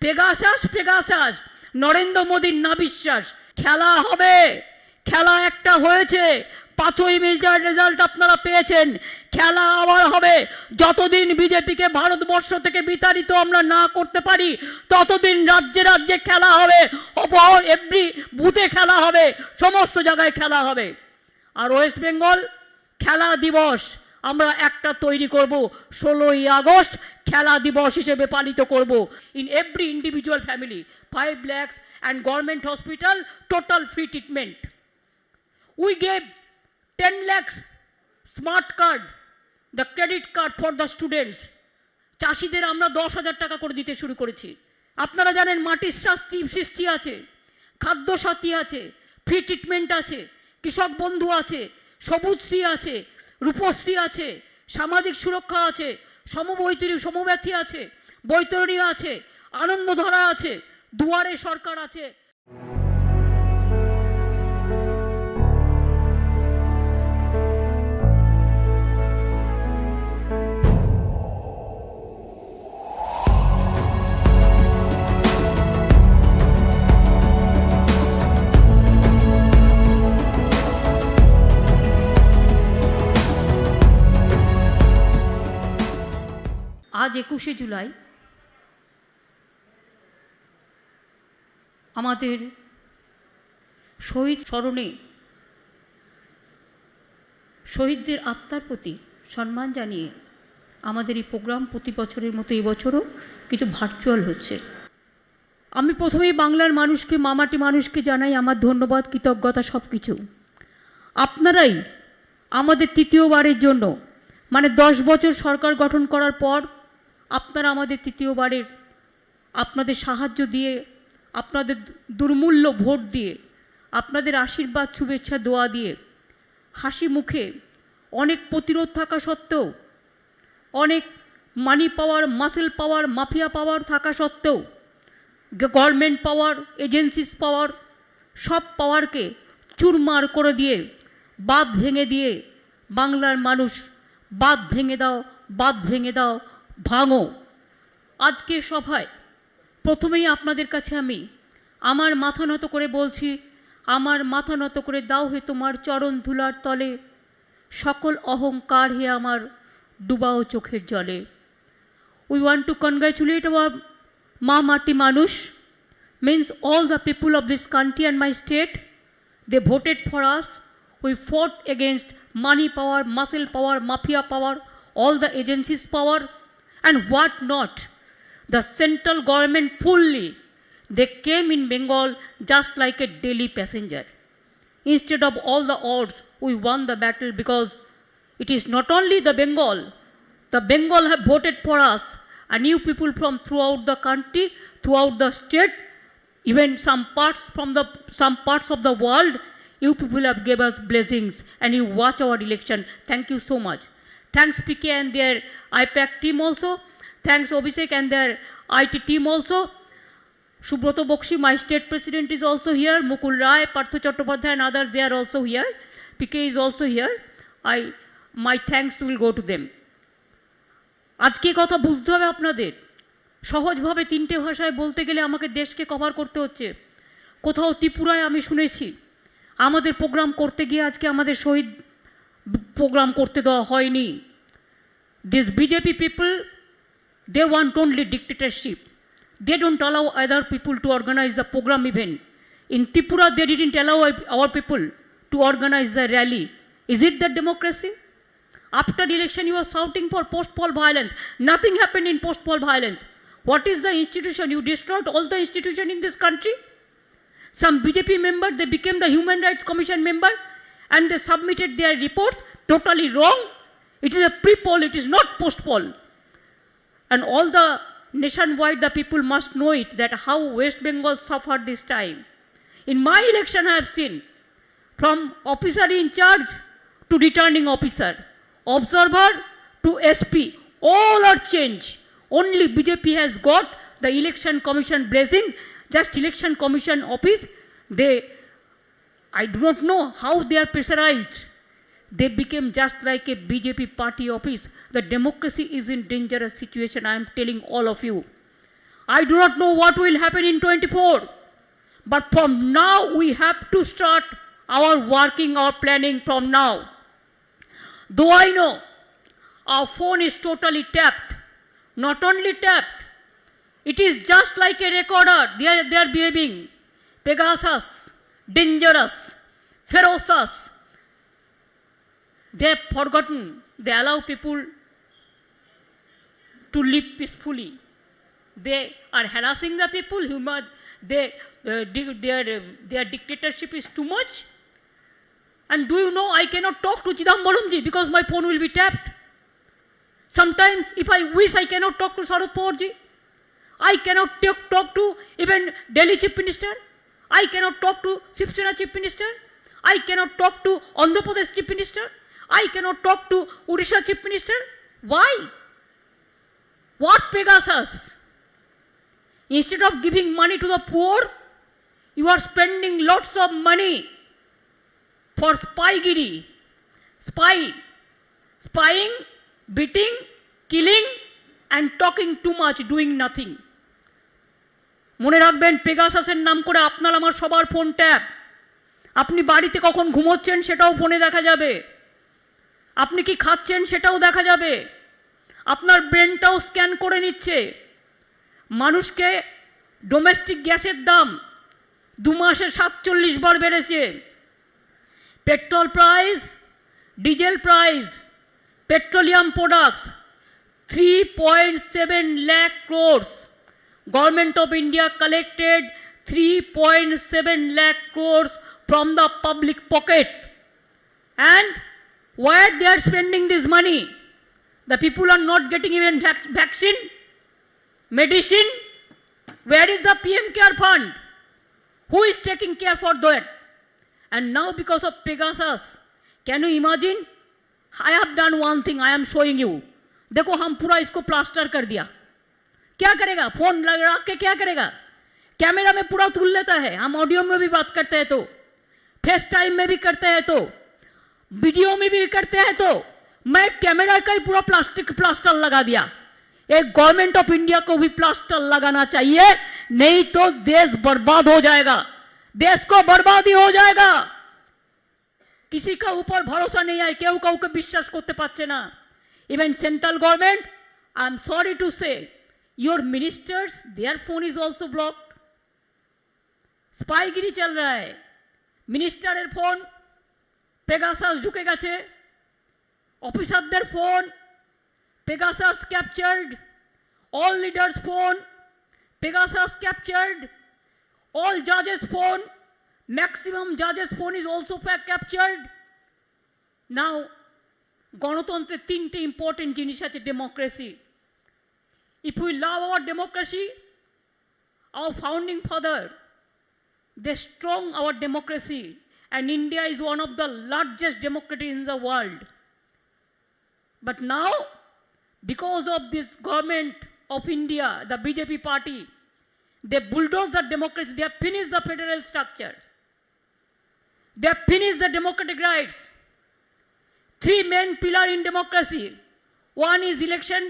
Pegasus Pegasus, Narendra মোদীর না বিশ্বাস। খেলা হবে, খেলা একটা হয়েছে, 5ই মের রেজাল্ট আপনারা পেয়েছেন, খেলা আবার হবে। যতদিন বিজেপিকে ভারতবর্ষ থেকে বিতাড়িত আমরা না করতে পারি ততদিন রাজ্যে রাজ্যে খেলা হবে, এভরি বুথে খেলা হবে, সমস্ত জায়গায় খেলা হবে। আর ওয়েস্ট বেঙ্গল খেলা দিবস আমরা একটা তৈরি করব, 16ই আগস্ট খেলা দিবস হিসেবে পালিত করব। In every individual family 5 lakhs and government hospital total free treatment. We gave 10 lakhs smart card, the credit card for the students. চাষিদের আমরা 10,000 টাকা করে দিতে শুরু করেছি। আপনারা জানেন মাটির সৃষ্টি আছে, খাদ্য সাথী আছে, ফ্রি ট্রিটমেন্ট আছে, কৃষক বন্ধু আছে, সবুজশ্রী আছে, রূপশ্রী আছে, সামাজিক সুরক্ষা আছে, সমব্যথী আছে, বৈতরণী আছে, আনন্দধারা আছে, দুয়ারে সরকার আছে। আজ 21শে জুলাই আমাদের শহীদ স্মরণে শহীদদের আত্মার প্রতি সম্মান জানিয়ে আমাদের এই প্রোগ্রাম প্রতি বছরের মতো এবছরও কিন্তু ভার্চুয়াল হচ্ছে। আমি প্রথমেই বাংলার মানুষকে, মামাটি মানুষকে জানাই আমার ধন্যবাদ, কৃতজ্ঞতা, সব কিছু। আপনারাই আমাদের তৃতীয়বারের জন্য, মানে 10 বছর সরকার গঠন করার পর আপনারা আমাদের তৃতীয়বারের আপনাদের সাহায্য দিয়ে, আপনাদের দুর্মূল্য ভোট দিয়ে, আপনাদের আশীর্বাদ, শুভেচ্ছা, দোয়া দিয়ে, হাসি মুখে, অনেক প্রতিরোধ থাকা সত্ত্বেও, অনেক মানি পাওয়ার, মাসেল পাওয়ার, মাফিয়া পাওয়ার থাকা সত্ত্বেও, গভর্নমেন্ট পাওয়ার, এজেন্সিস পাওয়ার, সব পাওয়ারকে চুরমার করে দিয়ে, বাঁধ ভেঙে দিয়ে বাংলার মানুষ বাঁধ ভেঙে দাও, বাঁধ ভেঙে দাও, ভাঙো। আজকে সভায় প্রথমেই আপনাদের কাছে আমি আমার মাথা নত করে বলছি, আমার মাথা নত করে দাও হে তোমার চরণ ধুলার তলে, সকল অহংকার হে আমার ডুবাও চোখের জলে। We want to congratulate our মা মাটি মানুষ, means all the people of this country and my state. They voted for us. We fought against money power, muscle power, mafia power, all the agencies power and what not. The central government fully, they came in Bengal just like a daily passenger. Instead of all the odds, we won the battle because it is not only the Bengal have voted for us, and you people from throughout the country, throughout the state, even some parts of the world, you people have gave us blessings and you watch our election. Thank you so much. Thanks PK and their IPAC team also. Thanks Abhishek and their IT team also. Subroto Bokshi, my state president, is also here. Mukul Rai, Partho Chattopadhyay and others, they are also here. PK is also here. My thanks will go to them. আজকে কথা বুঝতে হবে আপনাদের। সহজভাবে 3টে ভাষায় বলতে গেলে আমাকে দেশকে কভার করতে হচ্ছে। কোথাও ত্রিপুরায় আমি শুনেছি আমাদের প্রোগ্রাম করতে গিয়ে আজকে আমাদের শহীদ প্রোগ্রাম করতে দেওয়া হয়নি। This BJP people, they want only dictatorship. They don't allow other people to organize the program even. In Tripura, they didn't allow our people to organize the rally. Is it that democracy? After the election, you are shouting for post-poll violence. Nothing happened in post-poll violence. What is the institution? You destroyed all the institution in this country. Some BJP member, they became the Human Rights Commission member and they submitted their report totally wrong. It is a pre-poll, it is not post-poll. And all the nationwide, the people must know it, that how West Bengal suffered this time. In my election, I have seen from officer in charge to returning officer, observer to SP, all are changed. Only BJP has got the election commission blessing, just election commission office. I do not know how they are pressurized. They became just like a BJP party office. The democracy is in dangerous situation, I am telling all of you. I do not know what will happen in 24. But from now, we have to start our working, our planning from now. Though I know our phone is totally tapped, not only tapped, it is just like a recorder. They are behaving Pegasus, dangerous, ferocious. They have forgotten. They allow people to live peacefully. They are harassing the people. Their dictatorship is too much. And do you know, I cannot talk to Chidambaramji because my phone will be tapped. Sometimes, if I wish, I cannot talk to Sharad Pawarji. I cannot talk to even Delhi Chief Minister. I cannot talk to Shiv Sena Chief Minister. I cannot talk to Andhra Pradesh Chief Minister. I cannot talk to Odisha Chief Minister. Why? What Pegasus? Instead of giving money to the poor, you are spending lots of money for spygiri. Spying, beating, killing, and talking too much, doing nothing. মনে রাখবেন, পেগাসাসের নাম করে আপনার আমার সবার phone tap. আপনি বাড়িতে কখন ঘুমোচ্ছেন সেটাও ফোনে দেখা যাবে। আপনি কি খাচ্ছেন সেটাও দেখা যাবে। আপনার ব্রেনটাও স্ক্যান করে নিচ্ছে। মানুষকে ডোমেস্টিক গ্যাসের দাম 2 মাসে 47 বার বেড়েছে। Petrol price, diesel price, petroleum products 3.7 lakh crores. Government of India collected 3.7 lakh crores from the public pocket. And where they are spending this money? The people are not getting even vaccine, medicine. Where is the PM Care Fund? Who is taking care for that? And now because of Pegasus, can you imagine? I have done one thing, I am showing you. देखो हम पूरा इसको plaster कर दिया। क्या करेगा? Phone रख के क्या करेगा? कैमरा में पूरा धुल लेता है। हम ऑडियो में भी बात करते हैं तो, फेस टाइम में भी करते हैं तो, वीडियो में भी करते हैं तो, मैं कैमरा का ही पूरा प्लास्टर लगा दिया। एक गवर्नमेंट ऑफ इंडिया को भी प्लास्टर लगाना चाहिए, नहीं तो देश बर्बाद हो जाएगा, देश को बर्बादी हो जाएगा। किसी का ऊपर भरोसा नहीं है, केउ काउके विश्वास करते पाচ্ছে না। Even central government, I am sorry to say, your ministers, their phone is also blocked. स्पाईगिरी चल रहा है। मिनिस्टारेर फोन पेगासास ढुके গেছে, অফিসারদের phone Pegasus captured, all leaders' phone Pegasus captured, all judges' phone, maximum judges' phone is also captured. Now, গণতন্ত্রের 3টে important জিনিস আছে democracy. If we love our democracy, our founding father, they strong our democracy, and India is one of the largest democracies in the world. But now, because of this government of India, the BJP party, they bulldoze the democracy, they have finished the federal structure. They have finished the democratic rights. 3 main pillars in democracy. One is election,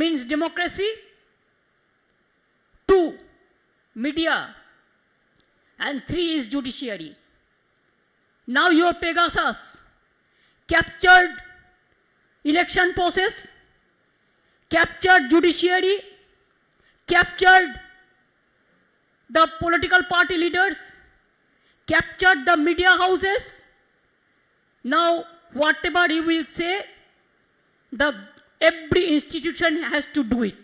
means democracy. 2, media. And 3 is judiciary. Now your Pegasus captured election process, captured judiciary, captured the political party leaders, captured the media houses. Now, whatever you will say, every institution has to do it.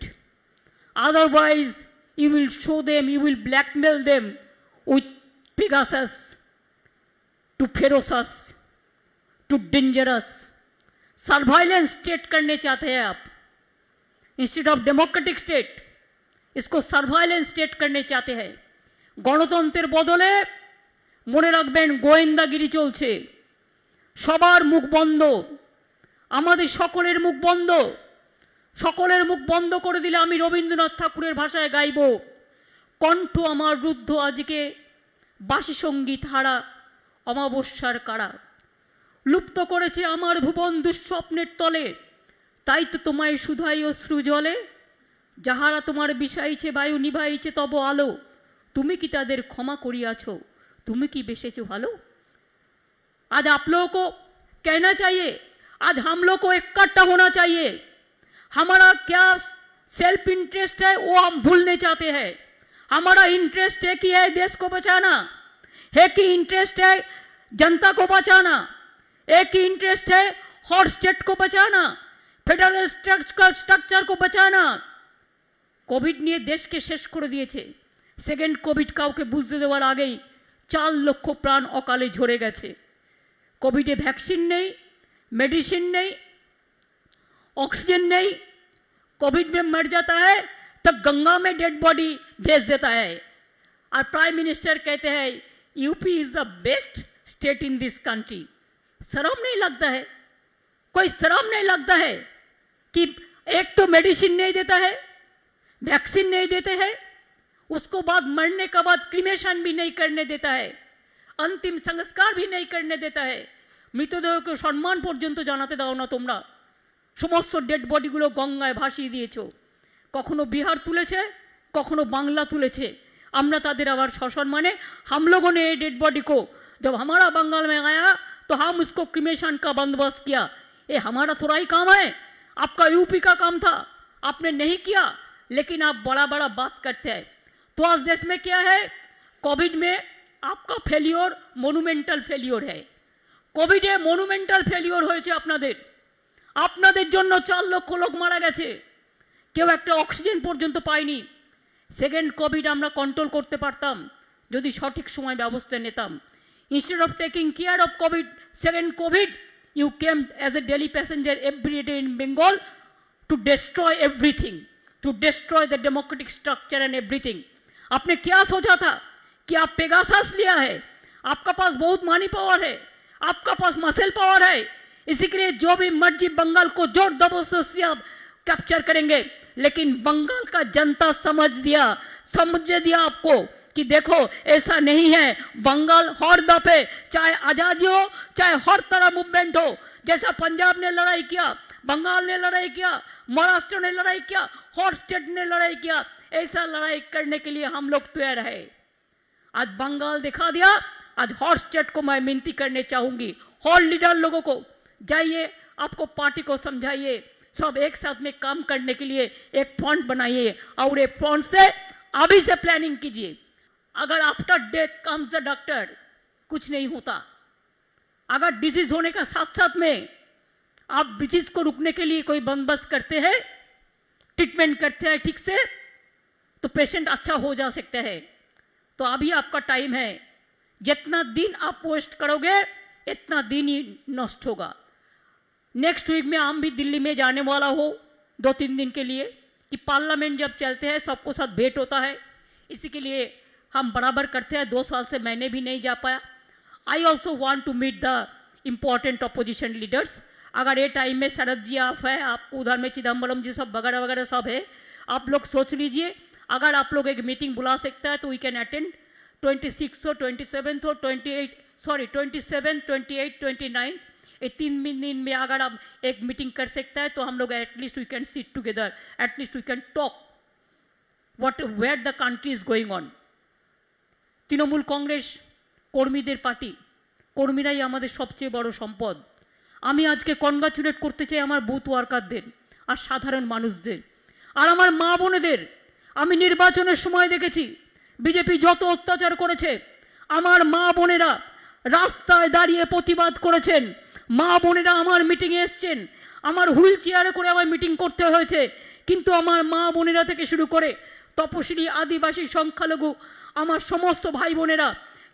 Otherwise, you will show them, you will blackmail them with Pegasus, to ferocious, to dangerous. Surveillance state करने चाहते हैं आप, instead of democratic state इसको surveillance state करने चाहते हैं। গণতন্ত্রের বদলে মনে রাখবেন গোয়েন্দাগিরি চলছে, সবার মুখ বন্ধ, আমাদের সকলের মুখ বন্ধ। সকলের মুখ বন্ধ করে দিলে আমি রবীন্দ্রনাথ ঠাকুরের ভাষায় গাইব, কণ্ঠ আমার রুদ্ধ আজকে বাসি সঙ্গীত হারা অমাবস্যার কারা। লুপ্ত করেছে আমার ভুবন দুঃস্বপ্নের তলে, তাই তো তোমায় সুধাই অশ্রু জলে, যাহারা তোমার বিষাইছে বায়ু নিভাইছে তব আলো, তুমি কি তাদের ক্ষমা করিয়াছ, তুমি কি বেসেছ ভালো। आज आप लोगों को कहना चाहिए, आज हम लोग को इकट्ठा होना चाहिए। हमारा क्या सेल्फ इंटरेस्ट है वो हम भूलने चाहते हैं। हमारा इंटरेस्ट है कि है देश को बचाना, है कि इंटरेस्ट है जनता को बचाना, एक ही इंटरेस्ट है हॉट स्टेट को बचाना, फेडरल स्ट्रक्चर को बचाना। कोविड নিয়ে দেশকে শেষ করে দিয়েছে। সেকেন্ড কোভিড কাউকে বুঝতে দেওয়ার আগেই 4 লক্ষ প্রাণ অকালে ঝরে গেছে। कोविडे वैक्सीन नहीं, मेडिसिन नहीं, ऑक्सीजन नहीं, कोविड में मर जाता है तो गंगा में डेड बॉडी भेज देता है। और प्राइम मिनिस्टर कहते हैं UP is the best state in this country. शर्म नहीं लगता है? कोई शर्म नहीं लगता है कि एक तो मेडिसिन नहीं देता है, वैक्सीन नहीं देते हैं, उसको बाद मरने के बाद क्रिमेशन भी नहीं करने देता है, अंतिम संस्कार भी नहीं करने देता है, मृतदेह को सम्मान पर्यन्त जानाते दाओ ना तोमरा। समस्त डेड बॉडीगुलो गंगाय भासिয়ে दिएছো। कखनो बिहार तुलेছে, कखनो बांग्ला तुलेছে। আমরা তাদের আবার সসম্মানে हम लोगों ने डेड बॉडी को जब हमारा बंगाल में आया तो हम उसको क्रिमेशन का बंदोबस्त किया। ये हमारा थोड़ा ही काम है, आपका यूपी का काम था, आपने नहीं किया, लेकिन आप बड़ा बड़ा बात करते हैं। तो आज देश में क्या है, कोविड में आपका फेलियर मनुमेंटल फेलियर है। कोविडे मनुमेंटल फेलियर হয়েছে আপনাদের। আপনাদের জন্য 4 লক্ষ লোক মারা গেছে, কেউ একটা অক্সিজেন পর্যন্ত পায়নি। সেকেন্ড কোভিড আমরা কন্ট্রোল করতে পারতাম যদি সঠিক সময় ব্যবস্থা নিতাম। Instead of taking care of covid, second covid you came as a daily passenger every day in Bengal to destroy everything, to destroy the democratic structure and everything. आपने क्या सोचा था कि आप पेगासस लिया है, आपका पास बहुत मनी पावर है, आपका पास मसल पावर है, इसी के लिए जो भी मर्जी बंगाल को जोर जबरदस्ती से आप कैप्चर करेंगे। लेकिन बंगाल का जनता समझ दिया आपको कि देखो ऐसा नहीं है। बंगाल हर दफे चाहे आज़ादी हो, चाहे हर तरह मूवमेंट हो, जैसा पंजाब ने लड़ाई किया, बंगाल ने लड़ाई किया, महाराष्ट्र ने लड़ाई किया, हर स्टेट ने लड़ाई किया, ऐसा लड़ाई करने के लिए हम लोग तैयार है। आज बंगाल दिखा दिया। आज हॉट स्टेट को मैं विनती करने चाहूंगी, हॉट लीडर लोगों को, जाइए आपको पार्टी को समझाइए, सब एक साथ में काम करने के लिए एक फंड बनाइए और एक फंड से अभी से प्लानिंग कीजिए। अगर after death comes the doctor, कुछ नहीं होता। अगर डिजीज होने का साथ साथ में आप डिजीज को रुकने के लिए कोई बंदोबस्त करते हैं, ट्रीटमेंट करते हैं ठीक से, तो पेशेंट अच्छा हो जा सकता है। तो अभी आपका टाइम है, जितना दिन आप वेस्ट करोगे इतना दिन ही नष्ट होगा। नेक्स्ट वीक में हम भी दिल्ली में जाने वाला हो 2-3 दिन के लिए, कि पार्लियामेंट जब चलते हैं सबको साथ भेंट होता है, इसी के लिए हम बराबर करते हैं। 2 साल से मैंने भी नहीं जा पाया। I also want to meet the important opposition leaders. अगर ये टाइम में शरद जी आप है, आप उधर में चिदम्बरम जी सब वगैरह वगैरह सब है, आप लोग सोच लीजिए। अगर आप लोग एक मीटिंग बुला सकता है तो वी कैन अटेंड 26 हो, 27 हो, 28 27, 28, 29, ये 3 दिन में अगर आप एक मीटिंग कर सकता है तो हम लोग at least we can sit together, at least we can talk what where the country is going on. Trinamool Congress কর্মীদের পার্টি, কর্মীরাই আমাদের সবচেয়ে বড় সম্পদ। আমি আজকে কনগ্রাচুলেট করতে চাই আমার বুথ ওয়ার্কারদের আর সাধারণ মানুষদের আর আমার মা বোনেদের। আমি নির্বাচনের সময় দেখেছি বিজেপি যত অত্যাচার করেছে, আমার মা বোনেরা রাস্তায় দাঁড়িয়ে প্রতিবাদ করেছেন। মা বোনেরা আমার মিটিংয়ে এসছেন, আমার হুইল চেয়ারে করে আমার মিটিং করতে হয়েছে, কিন্তু আমার মা বোনেরা থেকে শুরু করে তপশিলি, আদিবাসী, সংখ্যালঘু, আমার সমস্ত ভাই বোনেরা,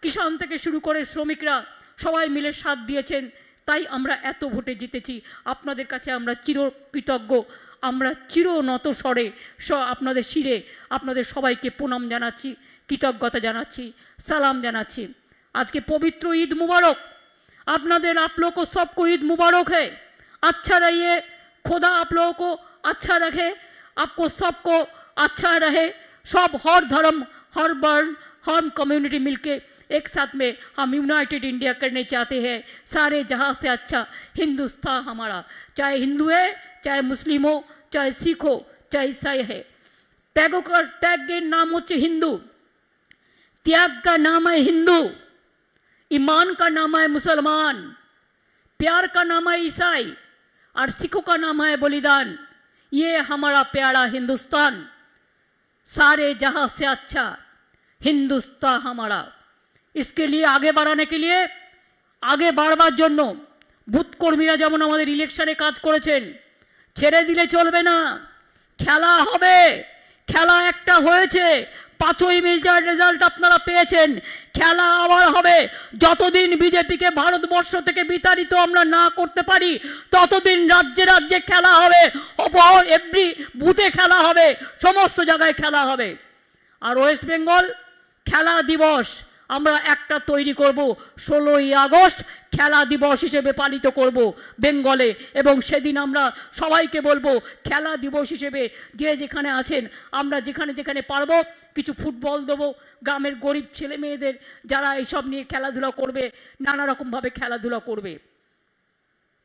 কিষাণ থেকে শুরু করে শ্রমিকরা সবাই মিলে সাথ দিয়েছেন। তাই আমরা এত ভোটে জিতেছি। আপনাদের কাছে আমরা চিরকৃতজ্ঞ, আমরা চিরনত স্বরে আপনাদের শিরে আপনাদের সবাইকে প্রণাম জানাচ্ছি, কৃতজ্ঞতা জানাচ্ছি, সালাম জানাচ্ছি। आज के पवित्र ईद मुबारक। आपनादेर आप लोगों को सबको ईद मुबारक है। अच्छा रहिए, खुदा आप लोगों को अच्छा रखे, आपको सबको अच्छा रहे। सब हर धर्म, हर वर्ण, हर कम्युनिटी मिलके एक साथ में हम यूनाइटेड इंडिया करने चाहते हैं। सारे जहाँ से अच्छा हिंदुस्तान हमारा, चाहे हिंदू है, चाहे मुस्लिम हो, चाहे सिख हो, चाहे ईसाई है, टैग के नाम होच्छे हिंदू, त्याग का नाम है हिंदू, ईमान का नाम है मुसलमान, प्यार का नाम है ईसाई और सिखों का नाम है बलिदान। ये हमारा प्यारा हिंदुस्तान, सारे जहां से अच्छा हिंदुस्तान हमारा। इसके लिए आगे बढ़ाने के लिए आगे বাড়বার জন্য বুথ কর্মীরা যেমন আমাদের ইলেকশনে কাজ করেছেন, ছেড়ে দিলে চলবে না। খেলা হবে, খেলা একটা হয়েছে, 5ই মের রেজাল্ট আপনারা পেয়েছেন, খেলা আবার হবে। যতদিন বিজেপিকে ভারতবর্ষ থেকে বিতাড়িত আমরা না করতে পারি ততদিন রাজ্যে রাজ্যে খেলা হবে, এভরি বুথে খেলা হবে, সমস্ত জায়গায় খেলা হবে। আর ওয়েস্ট বেঙ্গল খেলা দিবস আমরা একটা তৈরি করব, 16ই আগস্ট খেলা দিবস হিসেবে পালিত করব বেঙ্গলে। এবং সেদিন আমরা সবাইকে বলবো খেলা দিবস হিসেবে যে যেখানে আছেন আমরা যেখানে যেখানে পারবো কিছু ফুটবল দেবো, গ্রামের গরিব ছেলে মেয়েদের যারা এইসব নিয়ে খেলাধুলা করবে, নানা রকমভাবে খেলাধুলা করবে।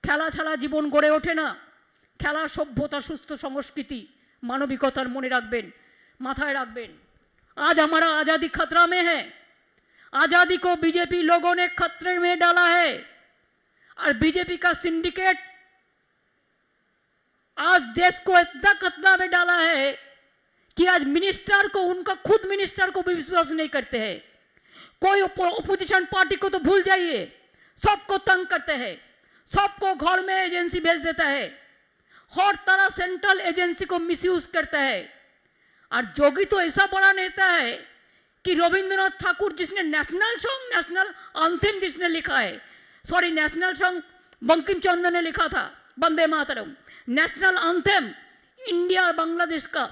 খেলা ছাড়া জীবন গড়ে ওঠে না। খেলা সভ্যতা, সুস্থ সংস্কৃতি, মানবিকতার মনে রাখবেন, মাথায় রাখবেন। आज हमारा आज़ादी खतरा में है। आज़ादी को बीजेपी लोगों ने खतरे में डाला है और बीजेपी का सिंडिकेट आज देश को इतना खतरा में डाला है कि आज मिनिस्टर को, उनका खुद मिनिस्टर को भी विश्वास नहीं करते हैं। कोई ओपोजिशन पार्टी को तो भूल जाइए, सबको तंग करते हैं, सबको घर में एजेंसी भेज देता है, हर तरह सेंट्रल एजेंसी को मिसयूज करता है। और जोगी तो ऐसा बड़ा नेता है कि रविंद्रनाथ ठाकुर जिसने नेशनल सॉन्ग, नेशनल एंथम जिसने लिखा है, sorry national song Bankim Chandra ने लिखा था, Vande Mataram, national anthem India Bangladesh का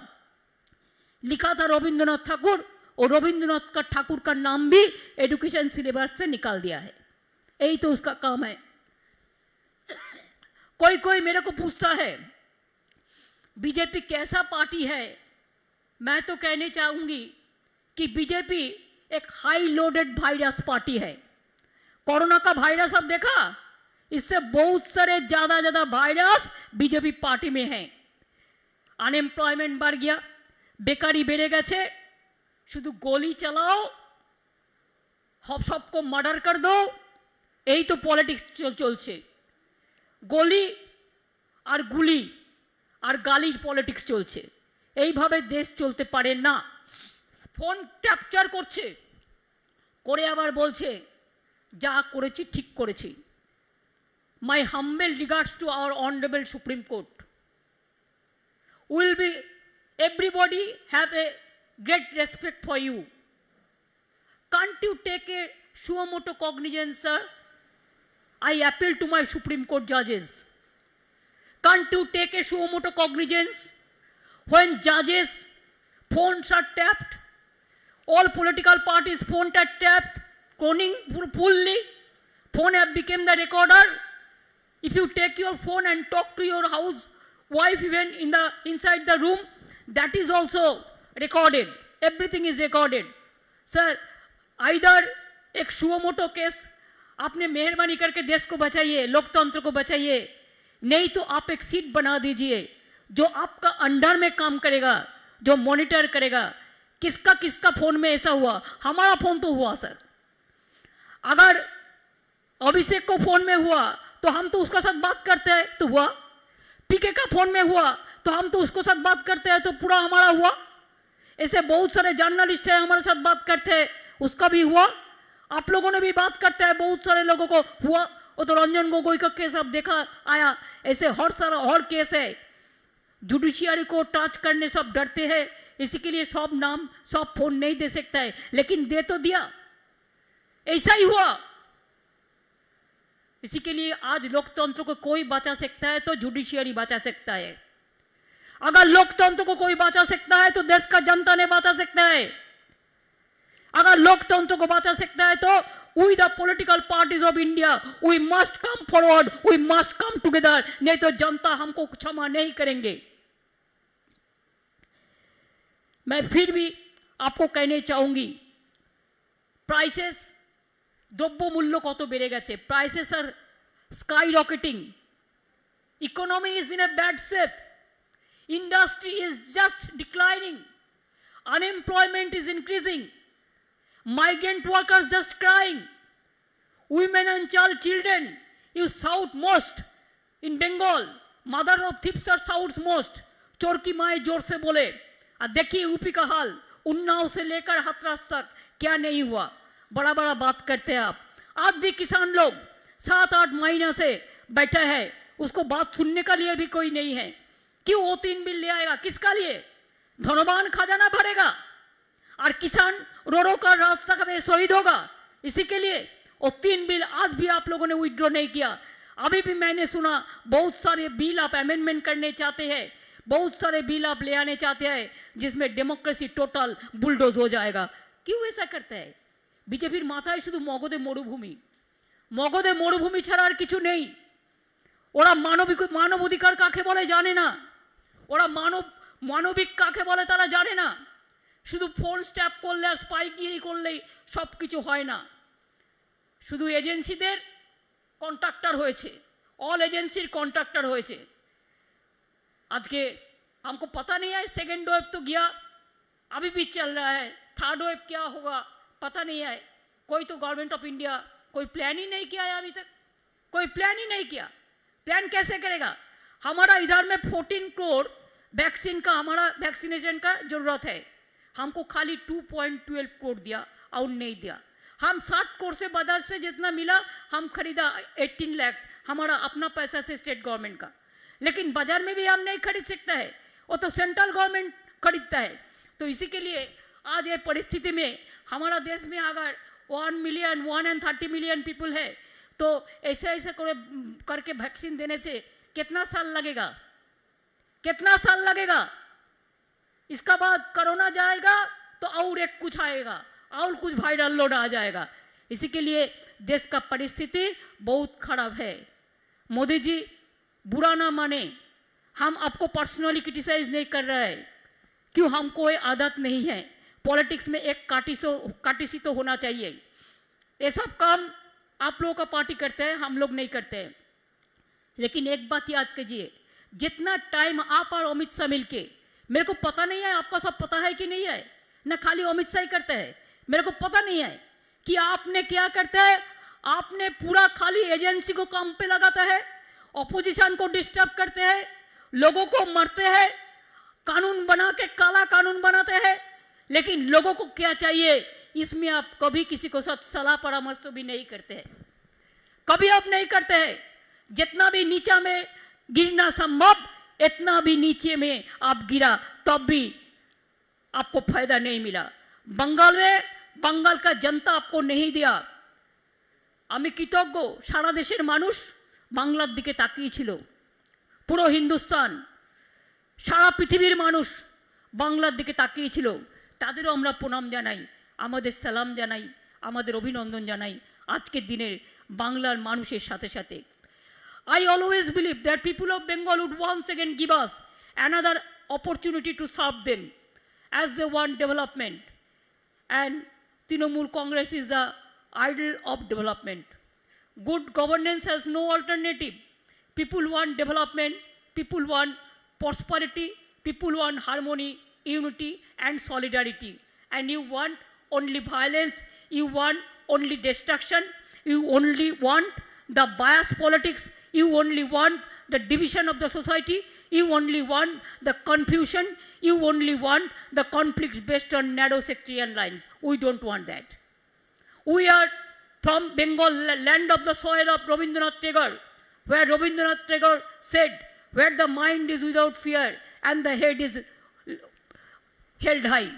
लिखा था रविंद्रनाथ ठाकुर, और रविंद्रनाथ का ठाकुर का नाम भी एजुकेशन सिलेबस से निकाल दिया है। यही तो उसका काम है। कोई कोई मेरे को पूछता है बीजेपी कैसा पार्टी है। मैं तो कहने चाहूंगी कि बीजेपी एक हाई लोडेड वायरस पार्टी है। कोरोना का वायरस अब देखा, इससे बहुत सारे ज्यादा वायरस बीजेपी पार्टी में हैं। अनएम्प्लॉयमेंट बढ़ गया, बेकारी बेड़े गेছে, শুধু गोली चलाओ, सबको मर्डर कर दो, यही तो पॉलिटिक्स चलছে। गोली और गुली और गाली पॉलिटिक्स चलছে। এইভাবে দেশ চলতে পারে না। ফোন ক্যাপচার করছে, করে আবার বলছে যা করেছি ঠিক করেছি। My humble regards to our honourable supreme court. Will be everybody have a great respect for you. Can't you take a suo motu cognizance sir? I appeal to my Supreme Court judges. Can't you take a sumoto cognizance when judges' phones are tapped? All political parties' phones are tapped, cloning fully. Phone have become the recorder. If you take your phone and talk to your house wife even inside the room, that is also recorded. Everything is recorded. Sir, either एक suo motu case आपने मेहरबानी करके देश को बचाइए, लोकतंत्र को बचाइए, नहीं तो आप एक सीट बना दीजिए जो आपका अंडर में काम करेगा, जो मॉनिटर करेगा किसका किसका फोन में ऐसा हुआ। हमारा फोन तो हुआ सर, अगर अभिषेक को फोन में हुआ तो हम तो उसका साथ बात करते हैं तो हुआ, पीके का फोन में हुआ तो हम तो उसको साथ बात करते हैं तो पूरा हमारा हुआ। ऐसे बहुत सारे जर्नलिस्ट हैं हमारे साथ बात करते हैं, उसका भी हुआ। आप लोगों ने भी बात करते हैं, बहुत सारे लोगों को हुआ। वो तो रंजन गोगोई का केस अब देखा आया, ऐसे हर केस है। जुडिशियरी को टच करने सब डरते हैं, इसी के लिए सब नाम सब फोन नहीं दे सकता है, लेकिन दे तो दिया, ऐसा ही हुआ। इसी के लिए आज लोकतंत्र को कोई बचा सकता है तो जुडिशियरी बचा सकता है। अगर लोकतंत्र को कोई बचा सकता है तो देश का जनता ने बचा सकता है। अगर लोकतंत्र को बचा सकता है तो we the political parties of India we must come forward, we must come together, नहीं तो जनता हमको क्षमा नहीं करेंगे। मैं फिर भी आपको कहने चाहूंगी, प्राइसेस, द्रव्य मूल्य कत बेड़े गेছে, prices are skyrocketing, economy is in a bad shape, industry is just declining, Unemployment is increasing. Migrant workers just crying. Women and children, you shout most. In Bengal, mother of thieves shouts most. चोर की माए जोर से बोले. और देखिए UP का हाल, उन्नाव से लेकर हाथरस तक क्या नहीं हुआ. बड़ा बड़ा बात करते हैं आप. आज भी किसान लोग 7-8 महीने से बैठे हैं, उसको बात सुनने का लिए भी कोई नहीं है. क्यों वो 3 बिल ले आएगा? किसका लिए? धनवान खजाना भरेगा और किसान रो रो कर रास्ता में शहीद होगा. इसी के लिए वो 3 बिल आज भी आप लोगों ने विड्रॉ नहीं किया. अभी भी मैंने सुना बहुत सारे बिल आप अमेंडमेंट करने चाहते हैं, बहुत सारे बिल आप ले आने चाहते हैं जिसमें डेमोक्रेसी टोटल बुलडोज हो जाएगा. क्यों ऐसा करते हैं? बीजेपीर माथाয় শুধু মগধে মরুভূমি, মগধে মরুভূমি ছাড়া আর কিছু নেই. ওরা মানবাধিকার কাকে বলে জানে না, ওরা মানবিক কাকে বলে তারা জানে না. শুধু ফোন স্ট্যাপ করলে আর স্পাইগিরি করলেই সব কিছু হয় না. শুধু এজেন্সিদের কন্ট্রাক্টর হয়েছে, অল এজেন্সির কন্ট্রাক্টর হয়েছে. আজকে हमको पता नहीं है. सेकेंड वेव तो गया, अभी भी चल रहा है. थर्ड वेव क्या होगा पता नहीं है. कोई तो गवर्नमेंट ऑफ इंडिया कोई प्लान ही नहीं किया है अभी तक. कोई प्लान ही नहीं किया. प्लान कैसे करेगा? हमारा इधर में 14 करोड़ वैक्सीन का, हमारा वैक्सीनेशन का जरूरत है. हमको खाली 2.12 करोड़ दिया और नहीं दिया. हम 60 करोड़ से बाजार से जितना मिला हम खरीदा 18 लाख हमारा अपना पैसा से स्टेट गवर्नमेंट का. लेकिन बाजार में भी हम नहीं खरीद सकता है, वो तो सेंट्रल गवर्नमेंट खरीदता है. तो इसी के लिए आज ये परिस्थिति में हमारा देश में अगर 130 मिलियन पीपल है तो ऐसे ऐसे करके वैक्सीन देने से कितना साल लगेगा? कितना साल लगेगा? इसका बाद कोरोना जाएगा तो और एक कुछ आएगा और कुछ वायरल लोड आ जाएगा. इसी के लिए देश का परिस्थिति बहुत खराब है. मोदी जी बुरा ना माने, हम आपको पर्सनली क्रिटिसाइज नहीं कर रहे हैं. क्यों? हमको ये आदत नहीं है. पॉलिटिक्स में एक काटिसी तो होना चाहिए. ये सब काम आप लोगों का पार्टी करते हैं, हम लोग नहीं करते हैं. लेकिन एक बात याद कीजिए, जितना टाइम आप और अमित शाह मिलके, मेरे को पता नहीं है आपका सब पता है कि नहीं है, न खाली अमित शाह ही करते हैं. मेरे को पता नहीं है कि आपने क्या करते हैं. आपने पूरा खाली एजेंसी को काम पे लगाता है, ऑपोजिशन को डिस्टर्ब करते हैं, लोगों को मारते हैं, कानून बना के काला कानून बनाते हैं. लेकिन लोगों को क्या चाहिए इसमें आप कभी किसी को सलाह परामर्श तो भी नहीं करते हैं. कभी आप नहीं करते हैं. जितना भी नीचा में गिरना संभव इतना भी नीचे में आप गिरा तब भी आपको फायदा नहीं मिला. बंगाल में बंगाल का जनता आपको नहीं दिया. আমি কৃতজ্ঞ, সারা দেশের মানুষ বাংলার দিকে তাকিয়েছিল. পুরো হিন্দুস্তান, সারা পৃথিবীর মানুষ বাংলার দিকে তাকিয়েছিল. তাদেরও আমরা প্রণাম জানাই, আমাদের সালাম জানাই, আমাদের অভিনন্দন জানাই আজকের দিনের বাংলার মানুষের সাথে সাথে. I always believe that people of Bengal would once again give us another opportunity to serve them as they want development. And Trinamool Congress is the idol of development. Good governance has no alternative. People want development, people want prosperity, people want harmony, unity and solidarity. And you want only violence, you want only destruction, you only want the bias politics, you only want the division of the society, you only want the confusion, you only want the conflict based on narrow sectarian lines. We don't want that. We are from Bengal, land of the soil of Rabindranath Tagore, where Rabindranath Tagore said, where the mind is without fear and the head is held high.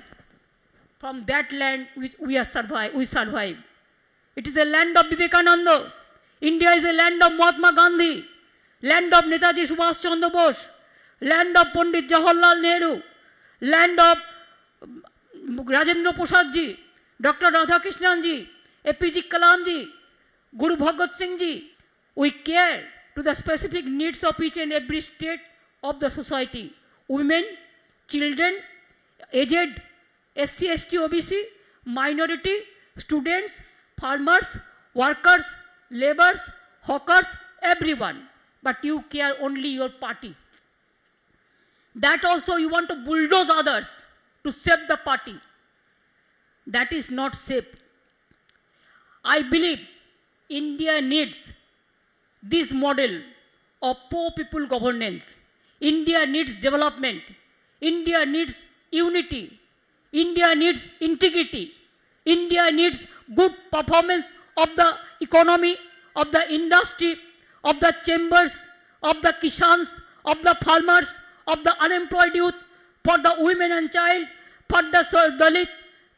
From that land which we survive. It is a land of Vivekananda. India is a land of Mahatma Gandhi, land of Netaji Subhash Chandra Bose, land of Pandit Jawaharlal Nehru, land of Rajendra Prasad ji, Dr. Radhakrishnan ji, APJ Kalam ji, Guru Bhagat Singh ji. We care to the specific needs of each and every state of the society. Women, children, aged, SC, ST, OBC, minority, students, farmers, workers, laborers, hawkers, everyone. But you care only your party. That also you want to bulldoze others. to save the party. That is not safe. I believe India needs this model of poor people governance. India needs development. India needs unity. India needs integrity. India needs good performance of the economy, of the industry, of the chambers, of the kishans, of the farmers, of the unemployed youth, for the women and child, for the Dalit,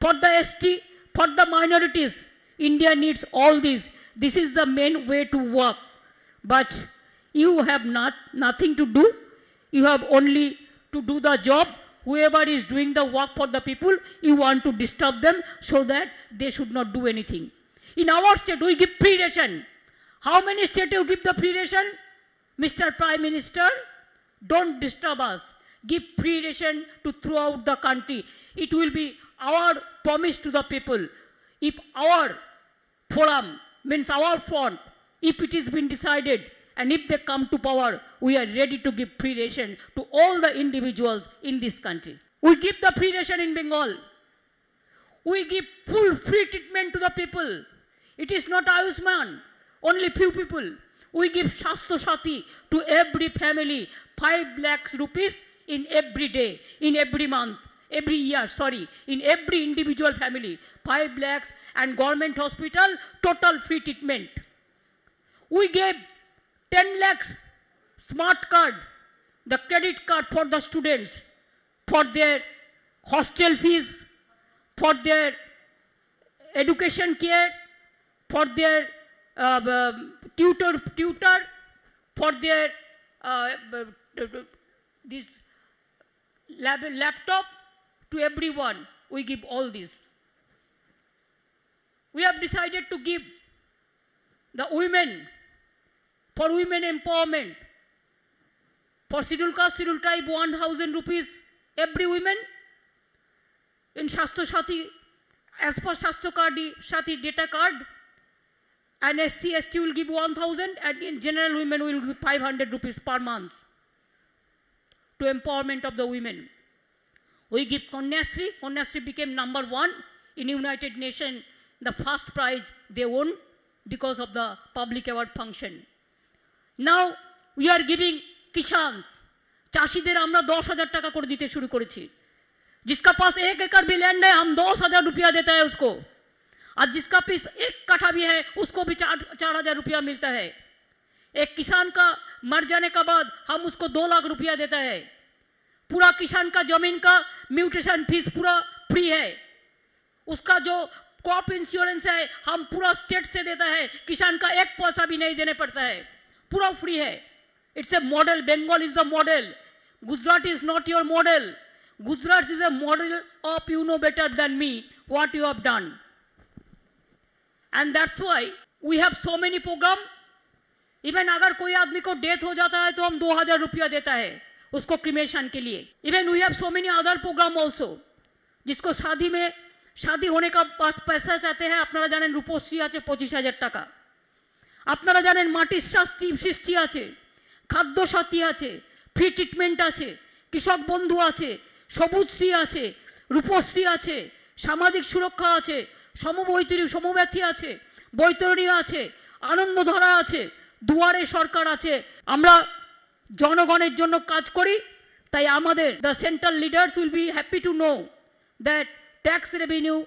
for the ST, for the minorities. India needs all this. This is the main way to work. But you have nothing to do. You have only to do the job. Whoever is doing the work for the people, you want to disturb them so that they should not do anything. In our state, we give free ration. How many states you give the free ration? Mr. Prime Minister, don't disturb us. Give free ration to throughout the country. It will be our promise to the people. If our forum, means our front, if it is been decided, and if they come to power, we are ready to give free ration to all the individuals in this country. We give the free ration in Bengal. We give full free treatment to the people. It is not Ayushman, only few people. We give Shastro Sati to every family, 5 lakhs rupees in every day, in every month, every year, in every individual family, 5 lakhs, and government hospital, total free treatment. We gave 10 lakhs smart card, the credit card for the students, for their hostel fees, for their education care, for their tutor, for their this laptop, to everyone. We give all this. We have decided to give the women, for women empowerment, for scheduled caste, scheduled tribe, 1,000 rupees every woman. In Shastro Sati, as per Shastro Sati data card, and SC, ST will give 1,000, and in general women will give 500 rupees per month to empowerment of the women. We give Kanyasri. Kanyasri became number 1 in United Nations, the first prize they won because of the public award function. Now we are giving Kishans. चाषीদের আমরা 10,000 টাকা করে দিতে শুরু করেছি। जिसका पास 1 एकड़ भी land है, हम 10,000 रुपया देता है उसको, और जिसका पास 1 कट्ठा भी है उसको भी 4,000 रुपया मिलता है। एक किसान का मर जाने के बाद हम उसको 2 लाख रुपया देता है। पूरा किसान का जमीन का म्यूटेशन फीस पूरा फ्री है। उसका जो क्रॉप इंश्योरेंस है हम पूरा स्टेट से देता है, किसान का 1 पैसा भी नहीं देने पड़ता है, पूरा फ्री है। It's a model. Bengal is a model. Gujarat is not your model. Gujarat is a model of you know better than me what you have done, and that's why we have so many program. Even अगर कोई आदमी को death हो जाता है तो हम 2,000 रुपया देता है उसको क्रिमेशन के लिए। Even we have so many other program also. जिसको शादी में शादी होने का पैसा चाहते हैं, আপনারা জানেন রূপশ্রী আছে 25,000 টাকা, আপনারা জানেন মাটির সৃষ্টি আছে, খাদ্য সাথী আছে, ফ্রি ট্রিটমেন্ট আছে, কৃষক বন্ধু আছে, সবুজশ্রী আছে, রূপশ্রী আছে, সামাজিক সুরক্ষা আছে, সমব্যথী আছে, বৈতরণী আছে, আনন্দধারা আছে, দুয়ারে সরকার আছে। আমরা জনগণের জন্য কাজ করি, তাই আমাদের the central leaders will be happy to know that tax revenue,